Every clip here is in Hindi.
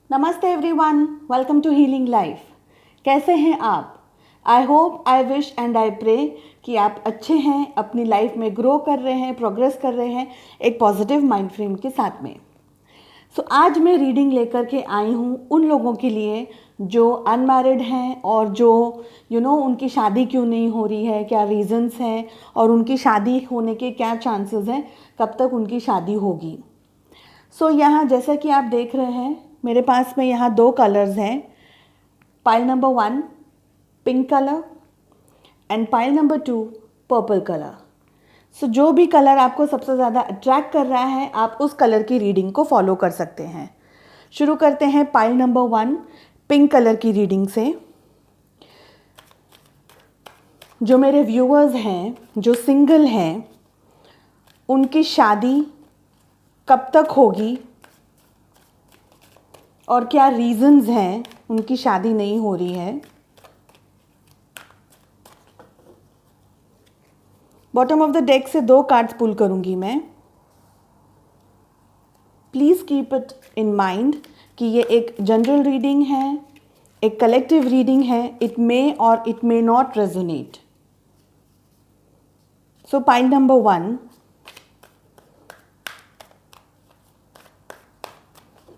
नमस्ते everyone, welcome to healing life. कैसे हैं आप? I hope, I wish and I pray कि आप अच्छे हैं, अपनी लाइफ में ग्रो कर रहे हैं, प्रोग्रेस कर रहे हैं एक पॉजिटिव माइंड फ्रेम के साथ में। आज मैं रीडिंग लेकर के आई हूँ उन लोगों के लिए जो अनमैरिड हैं और जो उनकी शादी क्यों नहीं हो रही है, क्या रीज़न्स हैं और उनकी शादी होने के क्या चांसेस हैं, कब तक उनकी शादी होगी। यहाँ जैसा कि आप देख रहे हैं मेरे पास में यहाँ 2 कलर्स हैं। Pile number 1 pink colour and pile number 2 purple colour. जो भी कलर आपको सबसे ज़्यादा अट्रैक्ट कर रहा है आप उस कलर की रीडिंग को फॉलो कर सकते हैं। शुरू करते हैं पाइल नंबर 1 पिंक कलर की रीडिंग से। जो मेरे व्यूअर्स हैं जो सिंगल हैं उनकी शादी कब तक होगी और क्या रीज़न्स हैं उनकी शादी नहीं हो रही है। बॉटम ऑफ द डेक से 2 कार्ड्स पुल करूंगी मैं। Please keep it in mind कि ये एक जनरल रीडिंग है, एक कलेक्टिव रीडिंग है। इट मे और it may not resonate. Pile number 1,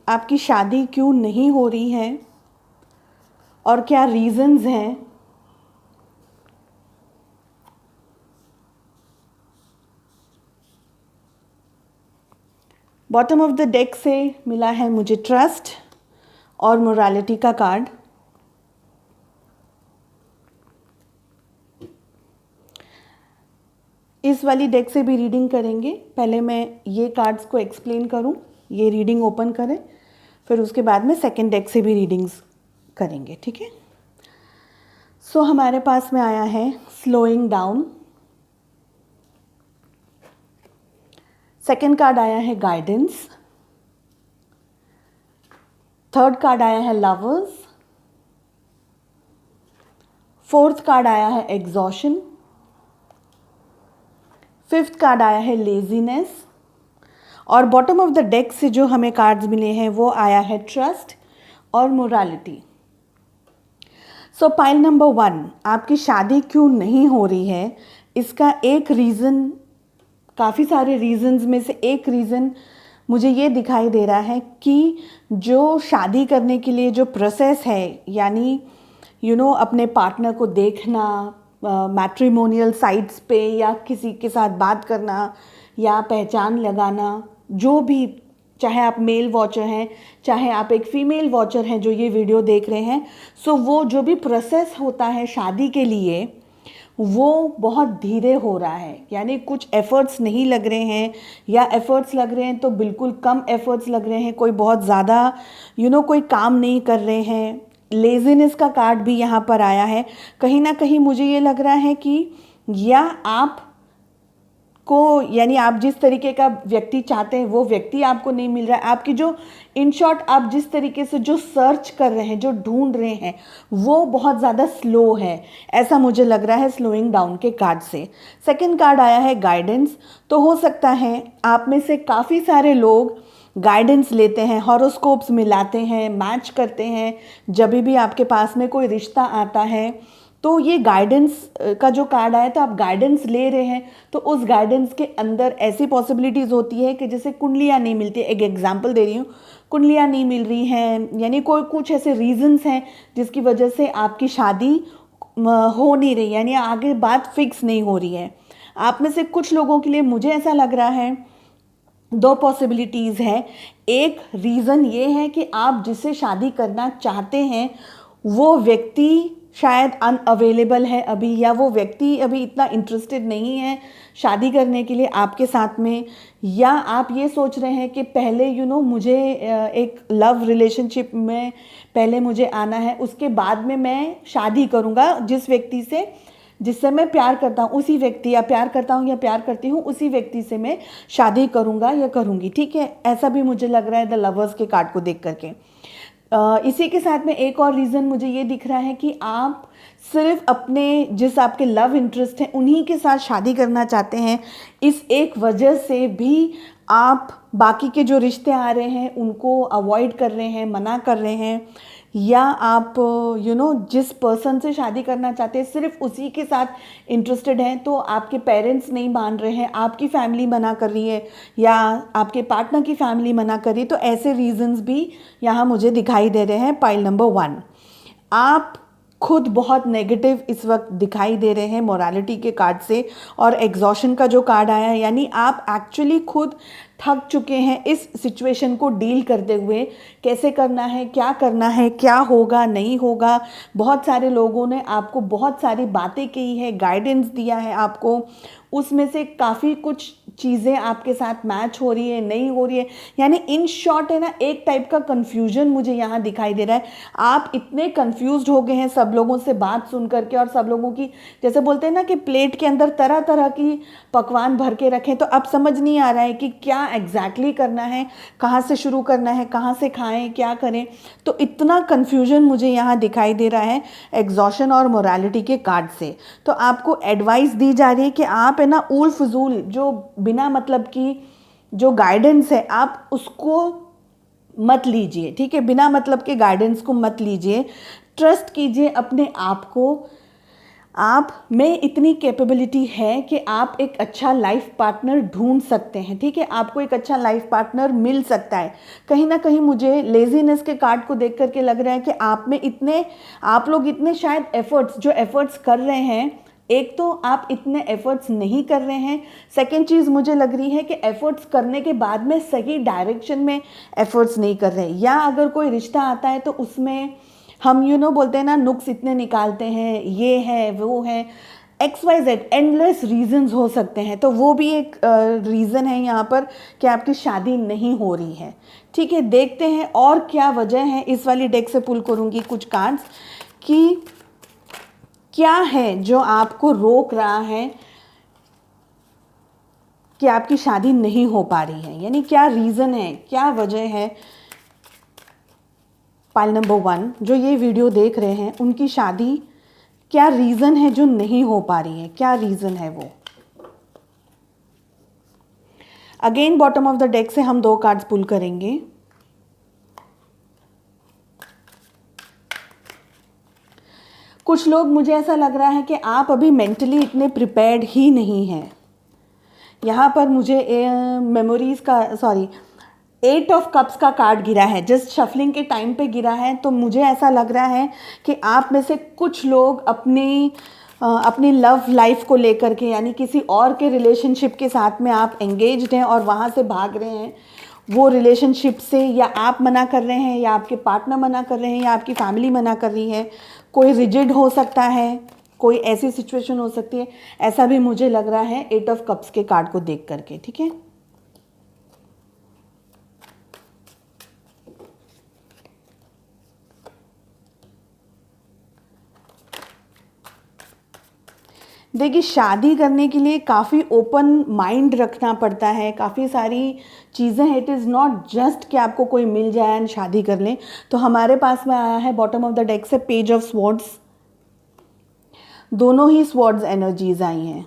आपकी शादी क्यों नहीं हो रही है और क्या रीज़न्स हैं। बॉटम ऑफ द डेक से मिला है मुझे ट्रस्ट और मोरालिटी का कार्ड। इस वाली डेक से भी रीडिंग करेंगे। पहले मैं ये कार्ड्स को एक्सप्लेन करूं, ये रीडिंग ओपन करें, फिर उसके बाद में सेकंड डेक से भी रीडिंग्स करेंगे, ठीक है। हमारे पास में आया है स्लोइंग डाउन। सेकंड कार्ड आया है गाइडेंस। थर्ड कार्ड आया है लवर्स। फोर्थ कार्ड आया है एग्जॉशन। फिफ्थ कार्ड आया है लेजीनेस और बॉटम ऑफ द डेक से जो हमें कार्ड्स मिले हैं वो आया है ट्रस्ट और मोरालिटी। पाइल नंबर 1, आपकी शादी क्यों नहीं हो रही है, इसका एक रीज़न, काफ़ी सारे रीज़न्स में से एक रीज़न मुझे ये दिखाई दे रहा है कि जो शादी करने के लिए जो प्रोसेस है, यानी अपने पार्टनर को देखना, मैट्रिमोनियल साइट्स पे या किसी के साथ बात करना या पहचान लगाना, जो भी, चाहे आप मेल वॉचर हैं चाहे आप एक फ़ीमेल वॉचर हैं जो ये वीडियो देख रहे हैं, वो जो भी प्रोसेस होता है शादी के लिए वो बहुत धीरे हो रहा है। यानी कुछ एफ़र्ट्स नहीं लग रहे हैं या एफ़र्ट्स लग रहे हैं तो बिल्कुल कम एफ़र्ट्स लग रहे हैं, कोई बहुत ज़्यादा कोई काम नहीं कर रहे हैं। लेज़ीनेस का कार्ड भी यहाँ पर आया है। कहीं ना कहीं मुझे ये लग रहा है कि या आप को, यानी आप जिस तरीके का व्यक्ति चाहते हैं वो व्यक्ति आपको नहीं मिल रहा है। आपकी जो, इन शॉर्ट, आप जिस तरीके से जो सर्च कर रहे हैं, जो ढूंढ रहे हैं, वो बहुत ज़्यादा स्लो है, ऐसा मुझे लग रहा है स्लोइंग डाउन के कार्ड से। सेकंड कार्ड आया है गाइडेंस। तो हो सकता है आप में से काफ़ी सारे लोग गाइडेंस लेते हैं, हॉरोस्कोप्स मिलाते हैं, मैच करते हैं। जब भी आपके पास में कोई रिश्ता आता है तो ये गाइडेंस का जो कार्ड आया, तो आप गाइडेंस ले रहे हैं, तो उस गाइडेंस के अंदर ऐसी पॉसिबिलिटीज़ होती है कि जैसे कुंडलियाँ नहीं मिलती। एक एग्जांपल दे रही हूँ, कुंडलियाँ नहीं मिल रही हैं, यानी कोई कुछ ऐसे रीजंस हैं जिसकी वजह से आपकी शादी हो नहीं रही, यानी आगे बात फिक्स नहीं हो रही है। आप में से कुछ लोगों के लिए मुझे ऐसा लग रहा है 2 पॉसिबिलिटीज़ है। एक रीज़न ये है कि आप जिससे शादी करना चाहते हैं वो व्यक्ति शायद अनअवेलेबल है अभी, या वो व्यक्ति अभी इतना इंटरेस्टेड नहीं है शादी करने के लिए आपके साथ में, या आप ये सोच रहे हैं कि पहले मुझे एक लव रिलेशनशिप में पहले मुझे आना है, उसके बाद में मैं शादी करूँगा जिस व्यक्ति से, जिससे मैं प्यार करता हूँ उसी व्यक्ति, या प्यार करता हूँ या प्यार करती हूँ उसी व्यक्ति से मैं शादी करूँगा या करूँगी, ठीक है। ऐसा भी मुझे लग रहा है द लवर्स के कार्ड को देख करके। इसी के साथ में एक और रीज़न मुझे ये दिख रहा है कि आप सिर्फ अपने, जिस आपके लव इंटरेस्ट हैं उन्हीं के साथ शादी करना चाहते हैं। इस एक वजह से भी आप बाकी के जो रिश्ते आ रहे हैं उनको अवॉइड कर रहे हैं, मना कर रहे हैं, या आप जिस पर्सन से शादी करना चाहते हैं सिर्फ उसी के साथ इंटरेस्टेड हैं, तो आपके पेरेंट्स नहीं मान रहे हैं, आपकी फैमिली मना कर रही है या आपके पार्टनर की फैमिली मना कर रही है, तो ऐसे रीजंस भी यहाँ मुझे दिखाई दे रहे हैं। पाइल नंबर 1, आप खुद बहुत नेगेटिव इस वक्त दिखाई दे रहे हैं मोरालिटी के कार्ड से, और एग्जॉशन का जो कार्ड आया है, यानी आप एक्चुअली खुद थक चुके हैं इस सिचुएशन को डील करते हुए। कैसे करना है, क्या होगा नहीं होगा। बहुत सारे लोगों ने आपको बहुत सारी बातें कही है, गाइडेंस दिया है आपको, उसमें से काफ़ी कुछ चीज़ें आपके साथ मैच हो रही है, नहीं हो रही है, यानी इन शॉर्ट है ना, एक टाइप का कन्फ्यूजन मुझे यहाँ दिखाई दे रहा है। आप इतने कन्फ्यूज्ड हो गए हैं सब लोगों से बात सुन करके, और सब लोगों की, जैसे बोलते हैं ना कि प्लेट के अंदर तरह तरह की पकवान भर के रखें, तो अब समझ नहीं आ रहा है कि क्या एग्जैक्टली करना है, कहाँ से शुरू करना है, कहाँ से खाएं, क्या करें। तो इतना कन्फ्यूजन मुझे यहाँ दिखाई दे रहा है एग्जॉशन और मोरालिटी के कार्ड से। तो आपको एडवाइस दी जा रही है कि आप है ना ऊल फजूल जो बिना मतलब की जो गाइडेंस है आप उसको मत लीजिए, ठीक है, बिना मतलब के गाइडेंस को मत लीजिए। ट्रस्ट कीजिए अपने आप को, आप में इतनी कैपेबिलिटी है कि आप एक अच्छा लाइफ पार्टनर ढूंढ सकते हैं, ठीक है, आपको एक अच्छा लाइफ पार्टनर मिल सकता है। कहीं ना कहीं मुझे लेजीनेस के कार्ड को देख करके लग रहा है कि आप लोग इतने शायद एफर्ट्स कर रहे हैं, एक तो आप इतने एफर्ट्स नहीं कर रहे हैं, सेकेंड चीज़ मुझे लग रही है कि एफर्ट्स करने के बाद में सही डायरेक्शन में एफर्ट्स नहीं कर रहे हैं, या अगर कोई रिश्ता आता है तो उसमें हम बोलते हैं ना, नुक्स इतने निकालते हैं, ये है वो है, XYZ एंडलेस रीजंस हो सकते हैं, तो वो भी एक रीज़न है यहाँ पर कि आपकी शादी नहीं हो रही है, ठीक है। देखते हैं और क्या वजह है, इस वाली डेक से पुल करूँगी कुछ कार्ड्स कि क्या है जो आपको रोक रहा है कि आपकी शादी नहीं हो पा रही है, यानी क्या रीज़न है, क्या वजह है। पाइल नंबर 1 जो ये वीडियो देख रहे हैं उनकी शादी, क्या रीज़न है जो नहीं हो पा रही है, क्या रीज़न है वो। Again bottom of the deck से हम 2 कार्ड्स पुल करेंगे। कुछ लोग, मुझे ऐसा लग रहा है कि आप अभी मेंटली इतने प्रिपेयर्ड ही नहीं हैं। यहाँ पर मुझे मेमोरीज़ का 8 ऑफ कप्स का कार्ड गिरा है, जस्ट शफलिंग के टाइम पे गिरा है, तो मुझे ऐसा लग रहा है कि आप में से कुछ लोग अपनी लव लाइफ को लेकर के, यानी किसी और के रिलेशनशिप के साथ में आप एंगेज्ड हैं और वहाँ से भाग रहे हैं वो रिलेशनशिप से, या आप मना कर रहे हैं, या आपके पार्टनर मना कर रहे हैं, या आपकी फैमिली मना कर रही है। कोई रिजिड हो सकता है, कोई ऐसी सिचुएशन हो सकती है, ऐसा भी मुझे लग रहा है 8 ऑफ कप्स के कार्ड को देख करके, ठीक है। देखिए, शादी करने के लिए काफ़ी ओपन माइंड रखना पड़ता है, काफ़ी सारी चीज़ें हैं। इट इज़ नॉट जस्ट कि आपको कोई मिल जाए एंड शादी कर लें। तो हमारे पास में आया है बॉटम ऑफ द डेक से पेज ऑफ स्वॉर्ड्स, दोनों ही स्वॉर्ड्स एनर्जीज आई हैं।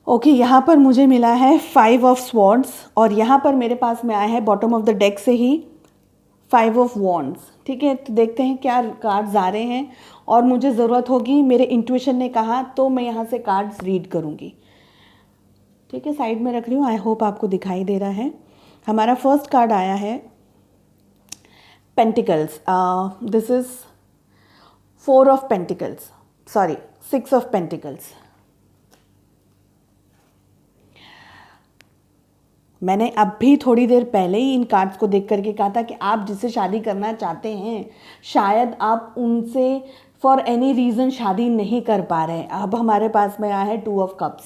ओके, यहाँ पर मुझे मिला है 5 ऑफ स्वॉर्ड्स, और यहाँ पर मेरे पास में आया है बॉटम ऑफ द डेक से ही 5 ऑफ वॉन्ड्स, ठीक है। तो देखते हैं क्या कार्ड्स आ रहे हैं, और मुझे ज़रूरत होगी, मेरे इंट्यूशन ने कहा तो मैं यहाँ से कार्ड्स रीड करूँगी, ठीक है। साइड में रख रही हूँ, आई होप आपको दिखाई दे रहा है। हमारा फर्स्ट कार्ड आया है pentacles, this is 4 of pentacles, 6 of pentacles. मैंने अभी थोड़ी देर पहले ही इन कार्ड्स को देख करके कहा था कि आप जिससे शादी करना चाहते हैं शायद आप उनसे फॉर एनी रीज़न शादी नहीं कर पा रहे हैं। अब हमारे पास में आया है 2 ऑफ कप्स,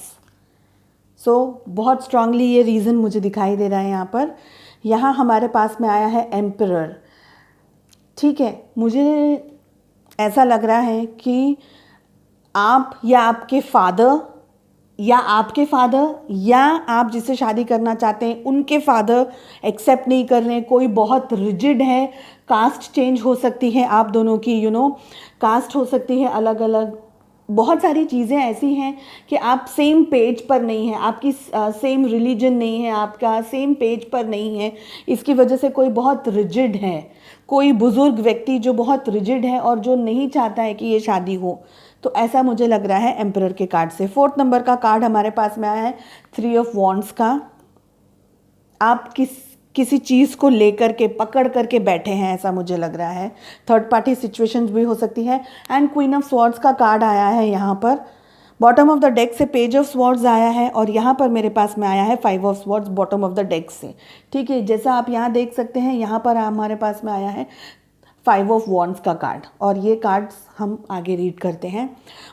सो बहुत स्ट्रांगली ये रीज़न मुझे दिखाई दे रहा है यहाँ पर। यहाँ हमारे पास में आया है एम्परर, ठीक है। मुझे ऐसा लग रहा है कि आप या आपके फादर या आप जिससे शादी करना चाहते हैं उनके फादर एक्सेप्ट नहीं कर रहे हैं, कोई बहुत रिजिड है, कास्ट चेंज हो सकती है आप दोनों की, कास्ट हो सकती है अलग अलग, बहुत सारी चीज़ें ऐसी हैं कि आप सेम पेज पर नहीं हैं, आपकी सेम रिलीजन नहीं है, आपका सेम पेज पर नहीं है, इसकी वजह से कोई बहुत रिजिड है, कोई बुज़ुर्ग व्यक्ति जो बहुत रिजिड है और जो नहीं चाहता है कि ये शादी हो। तो ऐसा मुझे लग रहा है एम्परर के कार्ड से। 4th नंबर का कार्ड हमारे पास में आया है 3 ऑफ वॉन्ड्स का। आप किसी चीज़ को लेकर के पकड़ करके बैठे हैं, ऐसा मुझे लग रहा है। थर्ड पार्टी सिचुएशंस भी हो सकती है। एंड क्वीन ऑफ स्वॉर्ड्स का कार्ड आया है यहाँ पर। बॉटम ऑफ द डेक से पेज ऑफ स्वॉर्ड्स आया है और यहाँ पर मेरे पास में आया है 5 of swords bottom of the deck से। ठीक है, जैसा आप यहाँ देख सकते हैं, यहाँ पर हमारे पास में आया है 5 ऑफ वॉन्ड्स का कार्ड और ये कार्ड्स हम आगे रीड करते हैं।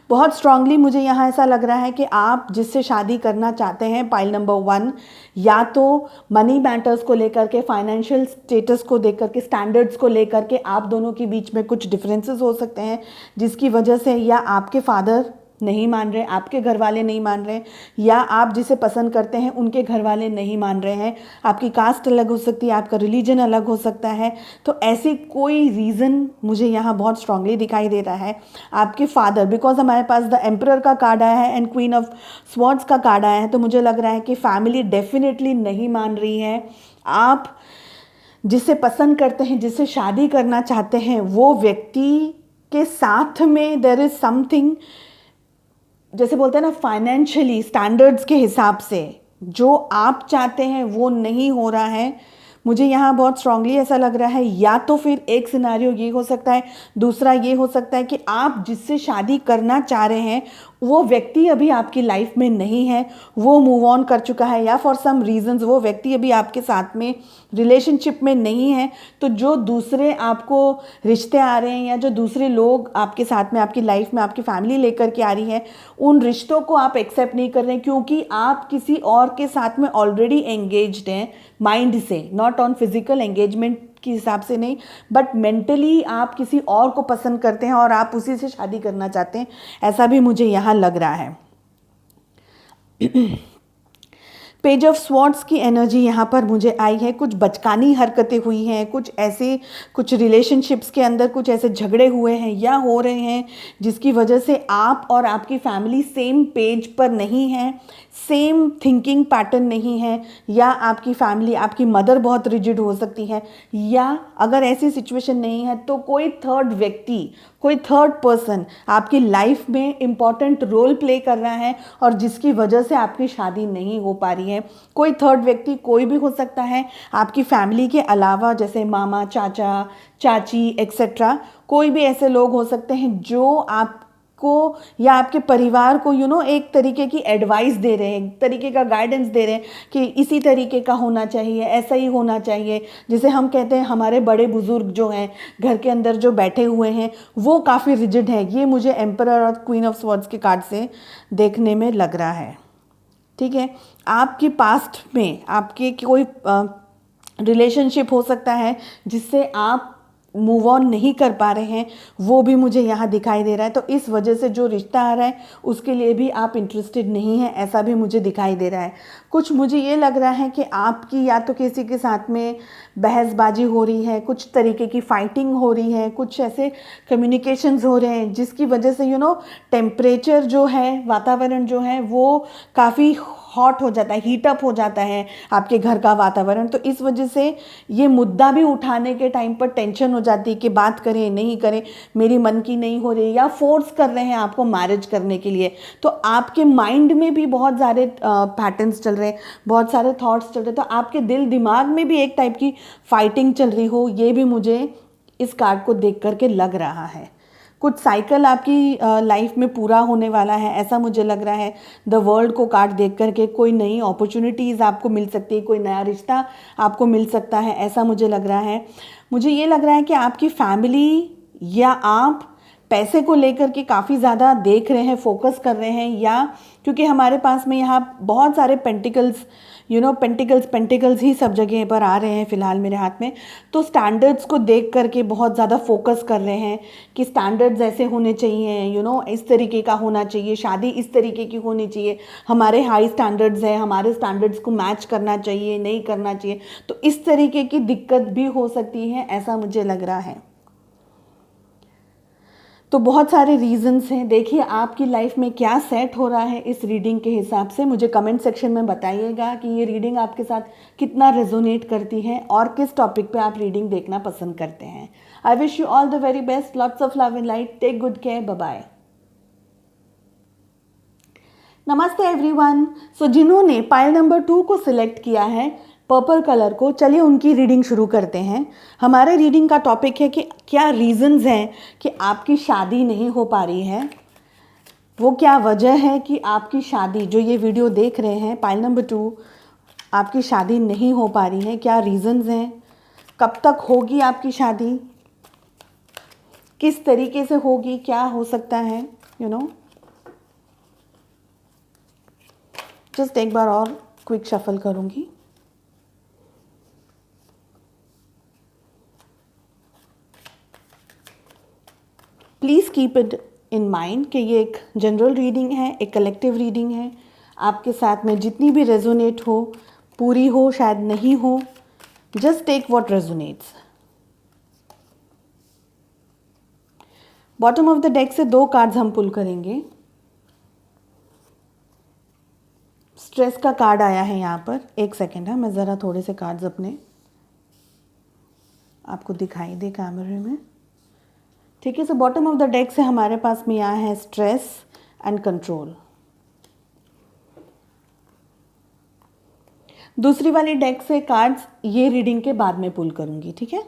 बहुत स्ट्रांगली मुझे यहाँ ऐसा लग रहा है कि आप जिससे शादी करना चाहते हैं, पाइल नंबर 1, या तो मनी मैटर्स को लेकर के, फाइनेंशियल स्टेटस को देकर के, स्टैंडर्ड्स को लेकर के आप दोनों के बीच में कुछ डिफरेंसेस हो सकते हैं, जिसकी वजह से या आपके फादर नहीं मान रहे, आपके घर वाले नहीं मान रहे, या आप जिसे पसंद करते हैं उनके घर वाले नहीं मान रहे हैं। आपकी कास्ट अलग हो सकती है, आपका रिलीजन अलग हो सकता है। तो ऐसी कोई रीज़न मुझे यहाँ बहुत स्ट्रांगली दिखाई दे रहा है। आपके फादर, बिकॉज हमारे पास द एम्परर का कार्ड आया है एंड क्वीन ऑफ स्वॉर्ड्स का कार्ड आया है, तो मुझे लग रहा है कि फैमिली डेफिनेटली नहीं मान रही है। आप जिसे पसंद करते हैं, जिससे शादी करना चाहते हैं, वो व्यक्ति के साथ में देयर इज़ समथिंग, जैसे बोलते हैं ना, फाइनेंशियली स्टैंडर्ड्स के हिसाब से जो आप चाहते हैं वो नहीं हो रहा है। मुझे यहाँ बहुत स्ट्रांगली ऐसा लग रहा है। या तो फिर एक सिनेरियो ये हो सकता है, दूसरा ये हो सकता है कि आप जिससे शादी करना चाह रहे हैं वो व्यक्ति अभी आपकी लाइफ में नहीं है, वो मूव ऑन कर चुका है, या फॉर सम रीजंस वो व्यक्ति अभी आपके साथ में रिलेशनशिप में नहीं है। तो जो दूसरे आपको रिश्ते आ रहे हैं या जो दूसरे लोग आपके साथ में, आपकी लाइफ में आपकी फैमिली लेकर के आ रही है, उन रिश्तों को आप एक्सेप्ट नहीं कर रहे हैं, क्योंकि आप किसी और के साथ में ऑलरेडी एंगेज्ड हैं माइंड से, नॉट ऑन फिजिकल एंगेजमेंट के हिसाब से नहीं, बट मेंटली आप किसी और को पसंद करते हैं और आप उसी से शादी करना चाहते हैं, ऐसा भी मुझे यहाँ लग रहा है। पेज ऑफ स्वॉर्ड्स की एनर्जी यहाँ पर मुझे आई है। कुछ बचकानी हरकतें हुई हैं, कुछ रिलेशनशिप्स के अंदर कुछ ऐसे झगड़े हुए हैं या हो रहे हैं जिसकी वजह से आप और आपकी फैमिली सेम पेज पर नहीं है, सेम थिंकिंग पैटर्न नहीं है, या आपकी फैमिली, आपकी मदर बहुत रिजिड हो सकती है, या अगर ऐसी सिचुएशन नहीं है तो कोई थर्ड व्यक्ति, कोई थर्ड पर्सन आपकी लाइफ में इम्पॉर्टेंट रोल प्ले कर रहा है और जिसकी वजह से आपकी शादी नहीं हो पा रही है। कोई थर्ड व्यक्ति कोई भी हो सकता है आपकी फैमिली के अलावा, जैसे मामा, चाचा, चाची एक्सेट्रा, कोई भी ऐसे लोग हो सकते हैं जो आपको या आपके परिवार को एक तरीके की एडवाइस दे रहे हैं, एक तरीके का गाइडेंस दे रहे हैं कि इसी तरीके का होना चाहिए, ऐसा ही होना चाहिए। जिसे हम कहते हैं हमारे बड़े बुजुर्ग जो हैं घर के अंदर जो बैठे हुए हैं वो काफ़ी रिजिड है। ये मुझे एम्परर और क्वीन ऑफ स्वॉर्ड्स के कार्ड से देखने में लग रहा है। ठीक है, आपकी पास्ट में आपके कोई रिलेशनशिप हो सकता है जिससे आप मूव ऑन नहीं कर पा रहे हैं, वो भी मुझे यहाँ दिखाई दे रहा है। तो इस वजह से जो रिश्ता आ रहा है उसके लिए भी आप इंटरेस्टेड नहीं हैं, ऐसा भी मुझे दिखाई दे रहा है। कुछ मुझे ये लग रहा है कि आपकी या तो किसी के साथ में बहसबाजी हो रही है, कुछ तरीके की फाइटिंग हो रही है, कुछ ऐसे कम्युनिकेशंस हो रहे हैं जिसकी वजह से टेम्परेचर जो है, वातावरण जो है वो काफ़ी हॉट हो जाता है, हीटअप हो जाता है आपके घर का वातावरण। तो इस वजह से ये मुद्दा भी उठाने के टाइम पर टेंशन हो जाती है कि बात करें नहीं करें, मेरी मन की नहीं हो रही, या फोर्स कर रहे हैं आपको मैरिज करने के लिए। तो आपके माइंड में भी बहुत सारे पैटर्न्स चल रहे हैं, बहुत सारे थॉट्स चल रहे हैं, तो आपके दिल दिमाग में भी एक टाइप की फाइटिंग चल रही हो, ये भी मुझे इस कार्ड को देख करके लग रहा है। कुछ साइकिल आपकी लाइफ में पूरा होने वाला है, ऐसा मुझे लग रहा है। द वर्ल्ड को कार्ड देख करके कोई नई अपॉर्चुनिटीज़ आपको मिल सकती है, कोई नया रिश्ता आपको मिल सकता है, ऐसा मुझे लग रहा है। मुझे ये लग रहा है कि आपकी फैमिली या आप पैसे को लेकर के काफ़ी ज़्यादा देख रहे हैं, फोकस कर रहे हैं, या क्योंकि हमारे पास में यहाँ बहुत सारे पेंटिकल्स पेंटिकल्स ही सब जगह पर आ रहे हैं फ़िलहाल मेरे हाथ में। तो स्टैंडर्ड्स को देख करके बहुत ज़्यादा फोकस कर रहे हैं कि स्टैंडर्ड्स ऐसे होने चाहिए, इस तरीके का होना चाहिए, शादी इस तरीके की होनी चाहिए, हमारे हाई स्टैंडर्ड्स हैं, हमारे स्टैंडर्ड्स को मैच करना चाहिए, नहीं करना चाहिए। तो इस तरीके की दिक्कत भी हो सकती है, ऐसा मुझे लग रहा है। तो बहुत सारे रीजंस हैं। देखिए आपकी लाइफ में क्या सेट हो रहा है इस रीडिंग के हिसाब से मुझे कमेंट सेक्शन में बताइएगा कि ये रीडिंग आपके साथ कितना रेजोनेट करती है और किस टॉपिक पे आप रीडिंग देखना पसंद करते हैं। I wish you all the very best, lots of love and light, take good care, bye bye. नमस्ते एवरीवन। सो जिन्होंने पाइल नंबर 2 को सिलेक्ट किया है, पर्पल कलर को, चलिए उनकी रीडिंग शुरू करते हैं। हमारे रीडिंग का टॉपिक है कि क्या रीजंस हैं कि आपकी शादी नहीं हो पा रही है। वो क्या वजह है कि आपकी शादी, जो ये वीडियो देख रहे हैं पाइल नंबर 2, आपकी शादी नहीं हो पा रही है, क्या रीजंस हैं, कब तक होगी आपकी शादी, किस तरीके से होगी, क्या हो सकता है, यू नो। जस्ट एक बार और क्विक शफल करूंगी। Please keep it in mind कि ये एक जनरल रीडिंग है, एक कलेक्टिव रीडिंग है। आपके साथ में जितनी भी रेजोनेट हो, पूरी हो शायद नहीं हो, just take what resonates. Bottom of the deck से 2 कार्ड्स हम पुल करेंगे। स्ट्रेस का कार्ड आया है यहाँ पर। एक सेकेंड है, मैं ज़रा थोड़े से कार्ड्स अपने आपको दिखाई दे कैमरे में। ठीक है, so bottom of the deck से हमारे पास में यहाँ है स्ट्रेस एंड कंट्रोल। दूसरी वाली डेक से कार्ड्स ये रीडिंग के बाद में पुल करूंगी, ठीक है।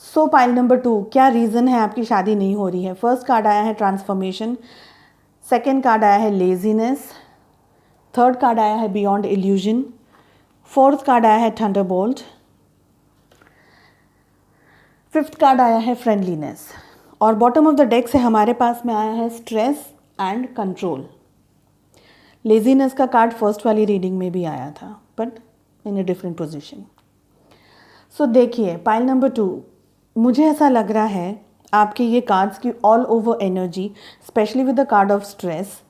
सो पाइल नंबर 2, क्या रीज़न है आपकी शादी नहीं हो रही है। फर्स्ट कार्ड आया है ट्रांसफॉर्मेशन, सेकेंड कार्ड आया है लेजीनेस, थर्ड कार्ड आया है बियॉन्ड इल्यूजन, फोर्थ कार्ड आया है थंडरबोल्ट, फिफ्थ कार्ड आया है फ्रेंडलीनेस, और बॉटम ऑफ द डेक से हमारे पास में आया है स्ट्रेस एंड कंट्रोल। लेजीनेस का कार्ड फर्स्ट वाली रीडिंग में भी आया था, but in a different position. So देखिए पाइल नंबर 2, मुझे ऐसा लग रहा है आपके ये कार्ड्स की all over energy, specially with the card of stress,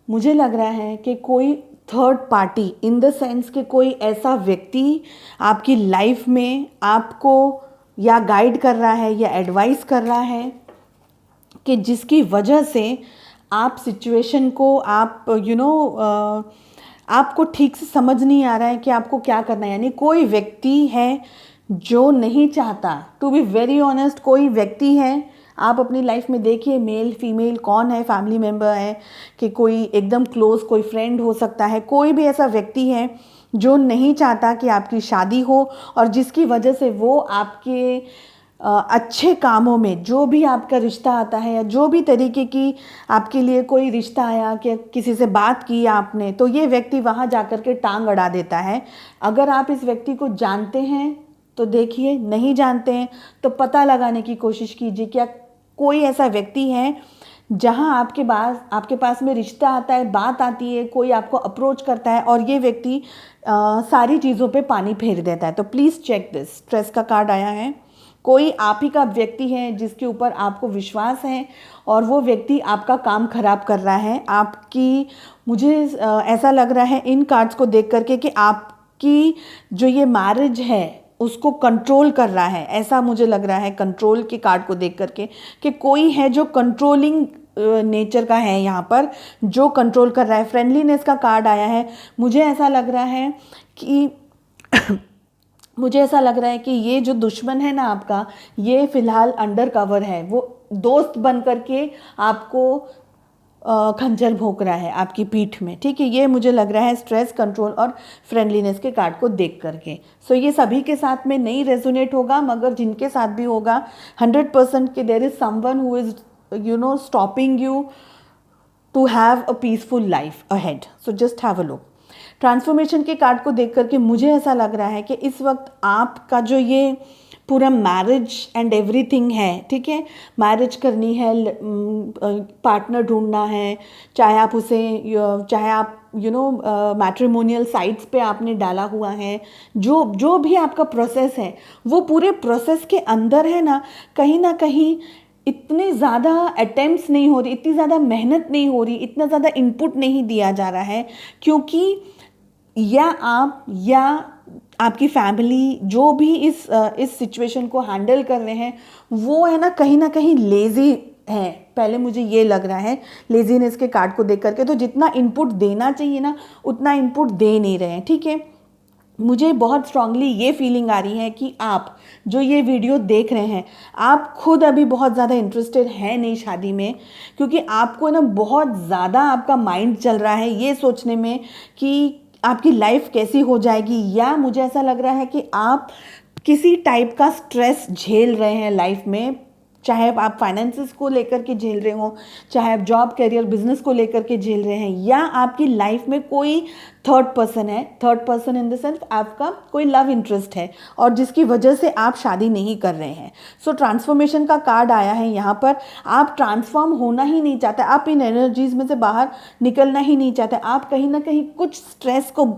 मुझे लग रहा है कि कोई third party, in the sense कि कोई ऐसा व्यक्ति आपकी लाइफ में आपको या गाइड कर रहा है या एडवाइस कर रहा है कि जिसकी वजह से आप सिचुएशन को आप आपको ठीक से समझ नहीं आ रहा है कि आपको क्या करना है। यानी कोई व्यक्ति है जो नहीं चाहता, टू बी वेरी ऑनेस्ट, कोई व्यक्ति है, आप अपनी लाइफ में देखिए, मेल फीमेल कौन है, फैमिली मेम्बर है कि कोई एकदम क्लोज कोई फ्रेंड हो सकता है, कोई भी ऐसा व्यक्ति है जो नहीं चाहता कि आपकी शादी हो, और जिसकी वजह से वो आपके अच्छे कामों में, जो भी आपका रिश्ता आता है या जो भी तरीके की आपके लिए कोई रिश्ता आया कि किसी से बात की आपने, तो ये व्यक्ति वहाँ जाकर के टांग अड़ा देता है। अगर आप इस व्यक्ति को जानते हैं तो देखिए, नहीं जानते हैं तो पता लगाने की कोशिश कीजिए क्या कोई ऐसा व्यक्ति है जहां आपके पास में रिश्ता आता है, बात आती है, कोई आपको अप्रोच करता है और ये व्यक्ति सारी चीज़ों पे पानी फेर देता है। तो प्लीज़ चेक दिस। स्ट्रेस का कार्ड आया है, कोई आप ही का व्यक्ति है जिसके ऊपर आपको विश्वास है और वो व्यक्ति आपका काम खराब कर रहा है। आपकी, मुझे ऐसा लग रहा है इन कार्ड्स को देख करके कि आपकी जो ये मैरिज है उसको कंट्रोल कर रहा है, ऐसा मुझे लग रहा है कंट्रोल के कार्ड को देख करके कि कोई है जो कंट्रोलिंग नेचर का है यहाँ पर, जो कंट्रोल कर रहा है। फ्रेंडलीनेस का कार्ड आया है, मुझे ऐसा लग रहा है कि मुझे ऐसा लग रहा है कि ये जो दुश्मन है ना आपका, ये फिलहाल अंडर कवर है, वो दोस्त बन करके आपको खंजर भोंक रहा है आपकी पीठ में, ठीक है। ये मुझे लग रहा है स्ट्रेस, कंट्रोल और फ्रेंडलीनेस के कार्ड को देख करके। सो ये सभी के साथ में नहीं रेजोनेट होगा, मगर जिनके साथ भी होगा 100% कि there is someone who is stopping you to have a peaceful life ahead. So just have a look. Transformation के कार्ड को देख करके मुझे ऐसा लग रहा है कि इस वक्त आपका जो ये पूरा मैरिज एंड एवरीथिंग है, ठीक है, मैरिज करनी है, पार्टनर ढूंढना है, चाहे आप मैट्रिमोनियल साइट्स पे आपने डाला हुआ है, जो भी आपका प्रोसेस है, वो पूरे प्रोसेस के अंदर है ना कहीं इतने ज़्यादा अटेम्प्ट्स नहीं हो रही, इतनी ज़्यादा मेहनत नहीं हो रही, इतना ज़्यादा इनपुट नहीं दिया जा रहा है, क्योंकि या आप या आपकी फैमिली जो भी इस सिचुएशन को हैंडल कर रहे हैं वो है ना कहीं लेज़ी है। पहले मुझे ये लग रहा है लेजीनेस के कार्ड को देख करके, तो जितना इनपुट देना चाहिए ना उतना इनपुट दे नहीं रहे हैं। ठीक है, मुझे बहुत स्ट्रांगली ये फीलिंग आ रही है कि आप जो ये वीडियो देख रहे हैं आप खुद अभी बहुत ज़्यादा इंटरेस्टेड हैं नहीं शादी में, क्योंकि आपको ना बहुत ज़्यादा आपका माइंड चल रहा है ये सोचने में कि आपकी लाइफ कैसी हो जाएगी, या मुझे ऐसा लग रहा है कि आप किसी टाइप का स्ट्रेस झेल रहे हैं लाइफ में, चाहे आप फाइनेंसिस को लेकर के झेल रहे हो, चाहे आप जॉब करियर बिजनेस को लेकर के झेल रहे हैं, या आपकी लाइफ में कोई थर्ड पर्सन है, third person in the sense आपका कोई लव इंटरेस्ट है और जिसकी वजह से आप शादी नहीं कर रहे हैं। सो ट्रांसफॉर्मेशन का कार्ड आया है यहाँ पर। आप ट्रांसफॉर्म होना ही नहीं चाहते, आप इन एनर्जीज में से बाहर निकलना ही नहीं चाहते, आप कहीं ना कहीं कुछ स्ट्रेस को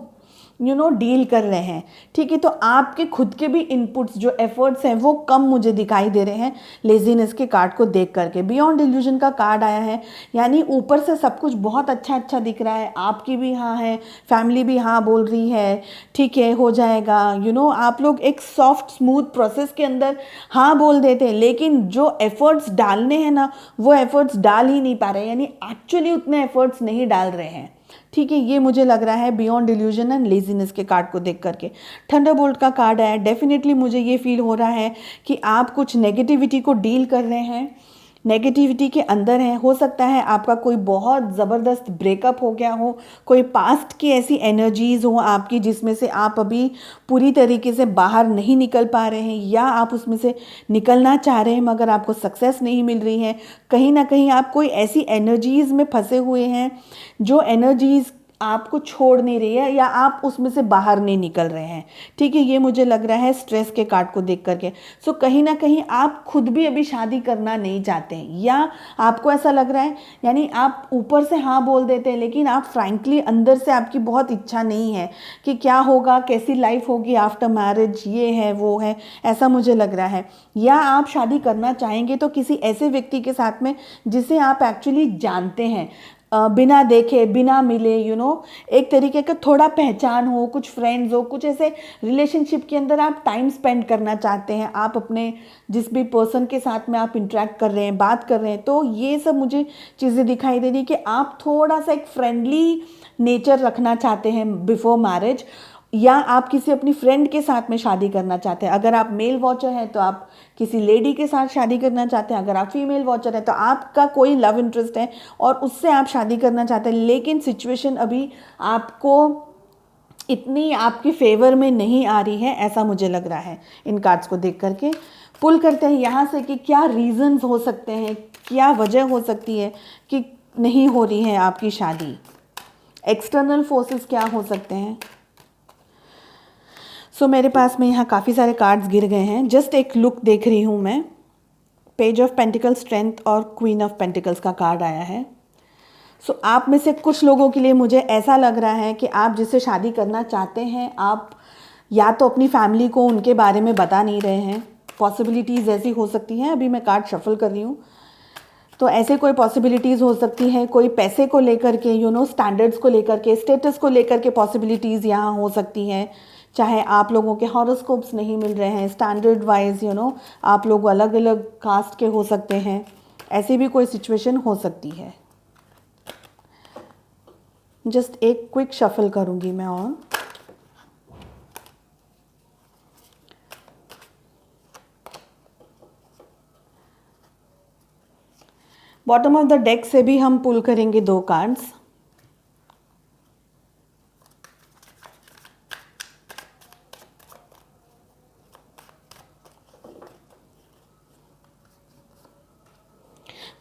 डील कर रहे हैं। ठीक है, तो आपके खुद के भी इनपुट्स जो एफर्ट्स हैं वो कम मुझे दिखाई दे रहे हैं लेजीनेस के कार्ड को देख करके। बियॉन्ड इल्यूजन का कार्ड आया है, यानी ऊपर से सब कुछ बहुत अच्छा दिख रहा है, आपकी भी हाँ है, फैमिली भी हाँ बोल रही है, ठीक है हो जाएगा। आप लोग एक सॉफ्ट स्मूथ प्रोसेस के अंदर हाँ बोल देते हैं, लेकिन जो एफर्ट्स डालने हैं ना वो एफर्ट्स डाल ही नहीं पा रहे, यानी एक्चुअली उतने एफर्ट्स नहीं डाल रहे हैं। ठीक है, ये मुझे लग रहा है बियॉन्ड इल्यूजन एंड लेजीनेस के कार्ड को देख करके। थंडरबोल्ट का कार्ड है, डेफिनेटली मुझे ये फील हो रहा है कि आप कुछ नेगेटिविटी को डील कर रहे हैं, नेगेटिविटी के अंदर है। हो सकता है आपका कोई बहुत ज़बरदस्त ब्रेकअप हो गया हो, कोई पास्ट की ऐसी एनर्जीज़ हो आपकी जिसमें से आप अभी पूरी तरीके से बाहर नहीं निकल पा रहे हैं, या आप उसमें से निकलना चाह रहे हैं मगर आपको सक्सेस नहीं मिल रही है। कहीं ना कहीं आप कोई ऐसी एनर्जीज़ में फंसे हुए हैं जो एनर्जीज़ आपको छोड़ नहीं रही है, या आप उसमें से बाहर नहीं निकल रहे हैं। ठीक है, ये मुझे लग रहा है स्ट्रेस के कार्ड को देख करके। सो कहीं ना कहीं आप खुद भी अभी शादी करना नहीं चाहते हैं, या आपको ऐसा लग रहा है, यानी आप ऊपर से हाँ बोल देते हैं लेकिन आप फ्रैंकली अंदर से आपकी बहुत इच्छा नहीं है कि क्या होगा, कैसी लाइफ होगी आफ्टर मैरिज, ये है वो है, ऐसा मुझे लग रहा है। या आप शादी करना चाहेंगे तो किसी ऐसे व्यक्ति के साथ में जिसे आप एक्चुअली जानते हैं, बिना देखे बिना मिले, एक तरीके का थोड़ा पहचान हो, कुछ फ्रेंड्स हो, कुछ ऐसे रिलेशनशिप के अंदर आप टाइम स्पेंड करना चाहते हैं, आप अपने जिस भी पर्सन के साथ में आप इंटरेक्ट कर रहे हैं, बात कर रहे हैं, तो ये सब मुझे चीज़ें दिखाई दे रही कि आप थोड़ा सा एक फ्रेंडली नेचर रखना चाहते हैं बिफोर मैरिज, या आप किसी अपनी फ्रेंड के साथ में शादी करना चाहते हैं। अगर आप मेल वॉचर हैं तो आप किसी लेडी के साथ शादी करना चाहते हैं, अगर आप फीमेल वॉचर हैं तो आपका कोई लव इंटरेस्ट है और उससे आप शादी करना चाहते हैं, लेकिन सिचुएशन अभी आपको इतनी आपके फेवर में नहीं आ रही है, ऐसा मुझे लग रहा है इन कार्ड्स को देख करके। पुल करते हैं यहाँ से कि क्या रीजंस हो सकते हैं, क्या वजह हो सकती है कि नहीं हो रही है आपकी शादी, एक्सटर्नल फोर्सेस क्या हो सकते हैं। सो मेरे पास में यहाँ काफ़ी सारे कार्ड्स गिर गए हैं, जस्ट एक लुक देख रही हूँ मैं। पेज ऑफ पेंटिकल्स, स्ट्रेंथ और क्वीन ऑफ पेंटिकल्स का कार्ड आया है। सो आप में से कुछ लोगों के लिए मुझे ऐसा लग रहा है कि आप जिससे शादी करना चाहते हैं, आप या तो अपनी फैमिली को उनके बारे में बता नहीं रहे हैं, पॉसिबिलिटीज़ ऐसी हो सकती हैं। अभी मैं कार्ड शफल कर रही हूँ तो ऐसे कोई पॉसिबिलिटीज़ हो सकती है, कोई पैसे को लेकर के, स्टैंडर्ड्स को लेकर के, स्टेटस को लेकर के पॉसिबिलिटीज़ यहाँ हो सकती हैं। चाहे आप लोगों के हॉरोस्कोप्स नहीं मिल रहे हैं स्टैंडर्ड वाइज, आप लोग अलग अलग कास्ट के हो सकते हैं, ऐसी भी कोई सिचुएशन हो सकती है। जस्ट एक क्विक शफल करूँगी मैं और बॉटम ऑफ द डेक से भी हम पुल करेंगे 2 कार्ड्स।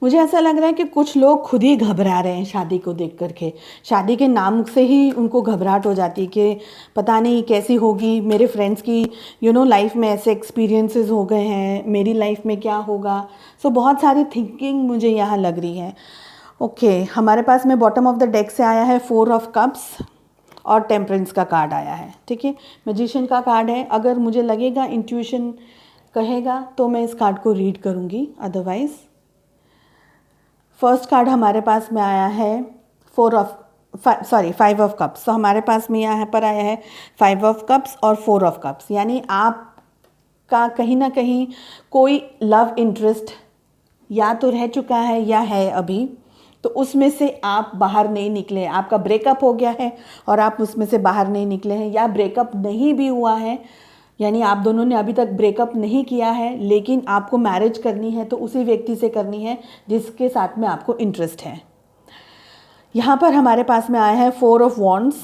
मुझे ऐसा लग रहा है कि कुछ लोग खुद ही घबरा रहे हैं शादी को देख करके। शादी के नाम से ही उनको घबराहट हो जाती है कि पता नहीं कैसी होगी, मेरे फ्रेंड्स की लाइफ में ऐसे एक्सपीरियंसेस हो गए हैं, मेरी लाइफ में क्या होगा। सो बहुत सारी थिंकिंग मुझे यहाँ लग रही है। ओके, हमारे पास में बॉटम ऑफ द डेक से आया है 4 ऑफ कप्स और टेम्परेंस का कार्ड आया है। ठीक है, मैजिशियन का कार्ड है। अगर मुझे लगेगा इंट्यूशन कहेगा तो मैं इस कार्ड को रीड करूँगी, अदरवाइज़ फर्स्ट कार्ड हमारे पास में आया है सॉरी 5 ऑफ कप्स। तो हमारे पास में यहाँ पर आया है 5 ऑफ कप्स और 4 ऑफ कप्स, यानी आपका कहीं ना कहीं कोई लव इंटरेस्ट या तो रह चुका है या है अभी, तो उसमें से आप बाहर नहीं निकले हैं। आपका ब्रेकअप हो गया है और आप उसमें से बाहर नहीं निकले हैं, या ब्रेकअप नहीं भी हुआ है, यानी आप दोनों ने अभी तक ब्रेकअप नहीं किया है, लेकिन आपको मैरिज करनी है तो उसी व्यक्ति से करनी है जिसके साथ में आपको इंटरेस्ट है। यहाँ पर हमारे पास में आया है 4 of wands,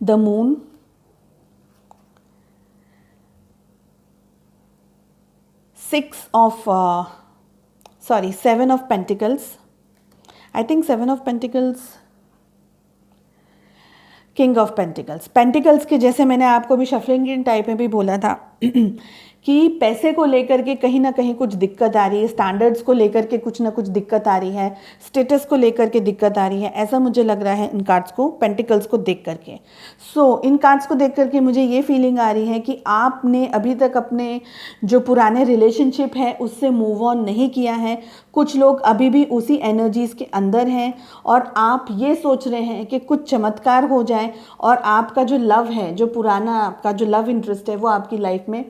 the moon, 7 of pentacles, I think 7 of pentacles, king of pentacles. Pentacles के जैसे मैंने आपको भी शफलिंग टाइप में भी बोला था कि पैसे को लेकर के कहीं ना कहीं कुछ दिक्कत आ रही है, स्टैंडर्ड्स को लेकर के कुछ ना कुछ दिक्कत आ रही है, स्टेटस को लेकर के दिक्कत आ रही है, ऐसा मुझे लग रहा है इन कार्ड्स को, पेंटिकल्स को देख करके। इन कार्ड्स को देख करके मुझे ये फीलिंग आ रही है कि आपने अभी तक अपने जो पुराने रिलेशनशिप है उससे मूव ऑन नहीं किया है। कुछ लोग अभी भी उसी एनर्जीज़ के अंदर हैं और आप ये सोच रहे हैं कि कुछ चमत्कार हो जाए और आपका जो लव है, जो पुराना आपका जो लव इंटरेस्ट है, वो आपकी लाइफ में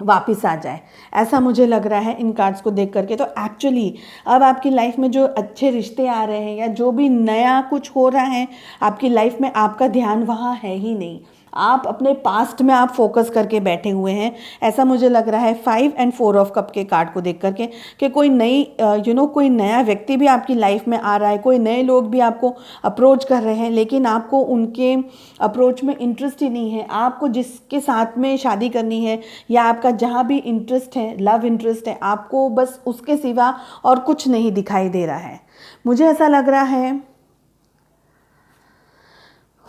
वापस आ जाए, ऐसा मुझे लग रहा है इन कार्ड्स को देख करके। तो एक्चुअली अब आपकी लाइफ में जो अच्छे रिश्ते आ रहे हैं या जो भी नया कुछ हो रहा है आपकी लाइफ में, आपका ध्यान वहाँ है ही नहीं, आप अपने पास्ट में आप फोकस करके बैठे हुए हैं, ऐसा मुझे लग रहा है 5 एंड 4 ऑफ कप के कार्ड को देख करके कि कोई नई कोई नया व्यक्ति भी आपकी लाइफ में आ रहा है, कोई नए लोग भी आपको अप्रोच कर रहे हैं, लेकिन आपको उनके अप्रोच में इंटरेस्ट ही नहीं है। आपको जिसके साथ में शादी करनी है या आपका जहाँ भी इंटरेस्ट है, लव इंटरेस्ट है, आपको बस उसके सिवा और कुछ नहीं दिखाई दे रहा है। मुझे ऐसा लग रहा है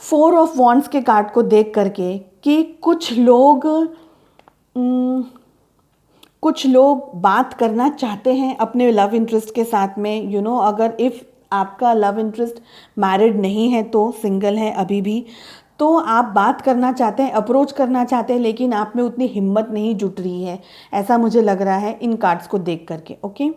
4 ऑफ वॉन्ड्स के कार्ड को देख करके कि कुछ लोग बात करना चाहते हैं अपने लव इंटरेस्ट के साथ में। अगर इफ़ आपका लव इंटरेस्ट मैरिड नहीं है तो सिंगल है अभी भी, तो आप बात करना चाहते हैं, अप्रोच करना चाहते हैं, लेकिन आप में उतनी हिम्मत नहीं जुट रही है, ऐसा मुझे लग रहा है इन कार्ड्स को देख करके। ओके,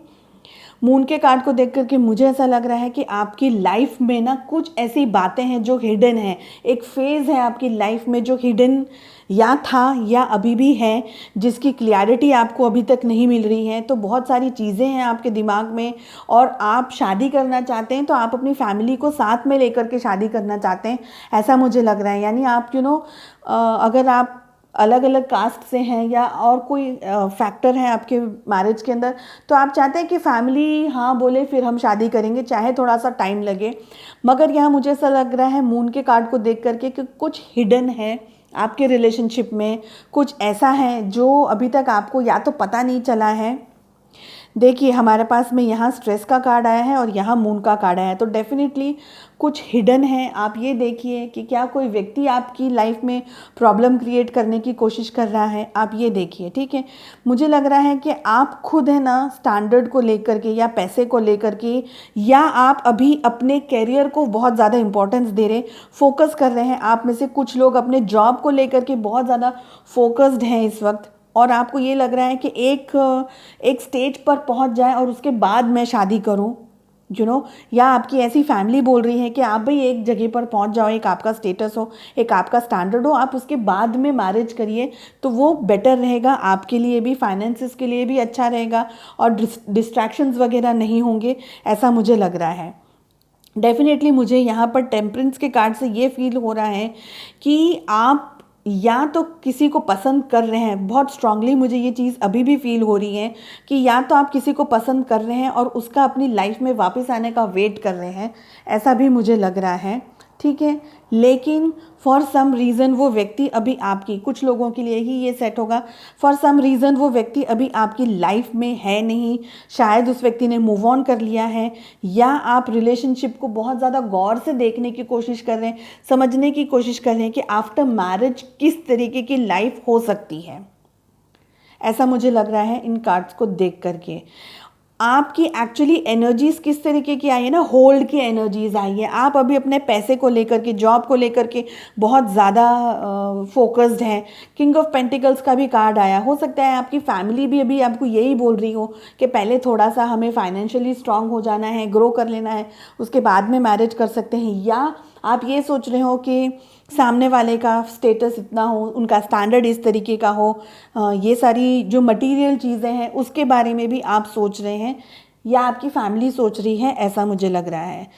मून के कार्ड को देख करके मुझे ऐसा लग रहा है कि आपकी लाइफ में ना कुछ ऐसी बातें हैं जो हिडन है, एक फेज़ है आपकी लाइफ में जो हिडन या था या अभी भी है, जिसकी क्लियरिटी आपको अभी तक नहीं मिल रही है। तो बहुत सारी चीज़ें हैं आपके दिमाग में और आप शादी करना चाहते हैं, तो आप अपनी फैमिली को साथ में लेकर के शादी करना चाहते हैं, ऐसा मुझे लग रहा है। यानी आप अगर आप अलग अलग कास्ट से हैं या और कोई फैक्टर है आपके मैरिज के अंदर, तो आप चाहते हैं कि फैमिली हाँ बोले फिर हम शादी करेंगे, चाहे थोड़ा सा टाइम लगे। मगर यहाँ मुझे ऐसा लग रहा है मून के कार्ड को देख करके कि कुछ हिडन है आपके रिलेशनशिप में, कुछ ऐसा है जो अभी तक आपको या तो पता नहीं चला है। देखिए हमारे पास में यहाँ स्ट्रेस का कार्ड आया है और यहाँ मून का कार्ड आया है, तो डेफिनेटली कुछ हिडन है। आप ये देखिए कि क्या कोई व्यक्ति आपकी लाइफ में प्रॉब्लम क्रिएट करने की कोशिश कर रहा है, आप ये देखिए। ठीक है, मुझे लग रहा है कि आप खुद है ना स्टैंडर्ड को लेकर के या पैसे को लेकर के, या आप अभी अपने कैरियर को बहुत ज़्यादा इंपॉर्टेंस दे रहे, फोकस कर रहे हैं। आप में से कुछ लोग अपने जॉब को लेकर के बहुत ज़्यादा फोकस्ड हैं इस वक्त, और आपको ये लग रहा है कि एक स्टेज पर पहुंच जाए और उसके बाद मैं शादी करूं, या आपकी ऐसी फैमिली बोल रही है कि आप भाई एक जगह पर पहुंच जाओ, एक आपका स्टेटस हो, एक आपका स्टैंडर्ड हो, आप उसके बाद में मैरिज करिए तो वो बेटर रहेगा आपके लिए भी, फाइनेंसिस के लिए भी अच्छा रहेगा और डिस्ट्रैक्शंस वगैरह नहीं होंगे, ऐसा मुझे लग रहा है। डेफिनेटली मुझे यहाँ पर टेम्परेंस के कार्ड से ये फील हो रहा है कि आप या तो किसी को पसंद कर रहे हैं, बहुत स्ट्रांगली मुझे ये चीज़ अभी भी फील हो रही है कि या तो आप किसी को पसंद कर रहे हैं और उसका अपनी लाइफ में वापस आने का वेट कर रहे हैं, ऐसा भी मुझे लग रहा है। ठीक है, लेकिन फॉर सम रीज़न वो व्यक्ति अभी आपकी, कुछ लोगों के लिए ही ये सेट होगा, फॉर सम रीज़न वो व्यक्ति अभी आपकी लाइफ में है नहीं, शायद उस व्यक्ति ने मूव ऑन कर लिया है, या आप रिलेशनशिप को बहुत ज़्यादा गौर से देखने की कोशिश कर रहे हैं, समझने की कोशिश कर रहे हैं कि आफ्टर मैरिज किस तरीके की लाइफ हो सकती है, ऐसा मुझे लग रहा है इन कार्ड्स को देख करके। आपकी एक्चुअली एनर्जीज किस तरीके की आई है ना, होल्ड की एनर्जीज आई है। आप अभी अपने पैसे को लेकर के, जॉब को लेकर के बहुत ज़्यादा फोकस्ड हैं। किंग ऑफ पेंटिकल्स का भी कार्ड आया, हो सकता है आपकी फैमिली भी अभी आपको यही बोल रही हो कि पहले थोड़ा सा हमें फाइनेंशियली स्ट्रांग हो जाना है, ग्रो कर लेना है, उसके बाद में मैरिज कर सकते हैं। या आप ये सोच रहे हो कि सामने वाले का स्टेटस इतना हो, उनका स्टैंडर्ड इस तरीके का हो, ये सारी जो मटेरियल चीज़ें हैं उसके बारे में भी आप सोच रहे हैं, या आपकी फैमिली सोच रही है, ऐसा मुझे लग रहा है।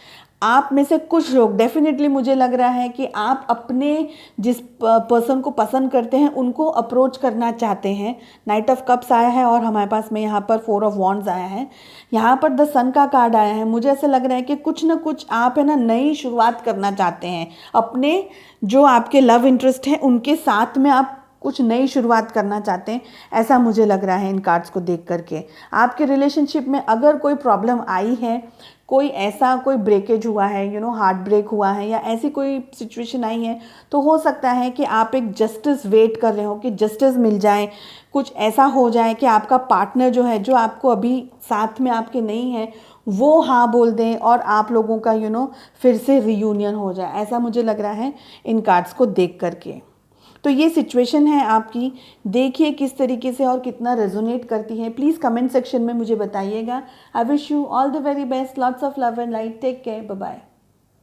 आप में से कुछ लोग, डेफिनेटली मुझे लग रहा है कि आप अपने जिस पर्सन को पसंद करते हैं उनको अप्रोच करना चाहते हैं। नाइट ऑफ कप्स आया है और हमारे पास में यहाँ पर 4 ऑफ वॉन्ड्स आया है, यहाँ पर द सन का कार्ड आया है। मुझे ऐसा लग रहा है कि कुछ ना कुछ आप है ना नई शुरुआत करना चाहते हैं अपने जो आपके लव इंटरेस्ट हैं उनके साथ में। आप कुछ नई शुरुआत करना चाहते हैं, ऐसा मुझे लग रहा है इन कार्ड्स को देख करके। आपके रिलेशनशिप में अगर कोई प्रॉब्लम आई है, कोई ऐसा कोई ब्रेकेज हुआ है, हार्ट ब्रेक हुआ है, या ऐसी कोई सिचुएशन आई है, तो हो सकता है कि आप एक जस्टिस वेट कर रहे हो कि जस्टिस मिल जाए, कुछ ऐसा हो जाए कि आपका पार्टनर जो है, जो आपको अभी साथ में आपके नहीं है, वो हाँ बोल दें और आप लोगों का फिर से रियूनियन हो जाए। ऐसा मुझे लग रहा है इन कार्ड्स को देख करके। तो ये सिचुएशन है आपकी, देखिए किस तरीके से और कितना रेजोनेट करती है। प्लीज़ कमेंट सेक्शन में मुझे बताइएगा। I wish you all the very best, lots of love and light, take care, bye bye.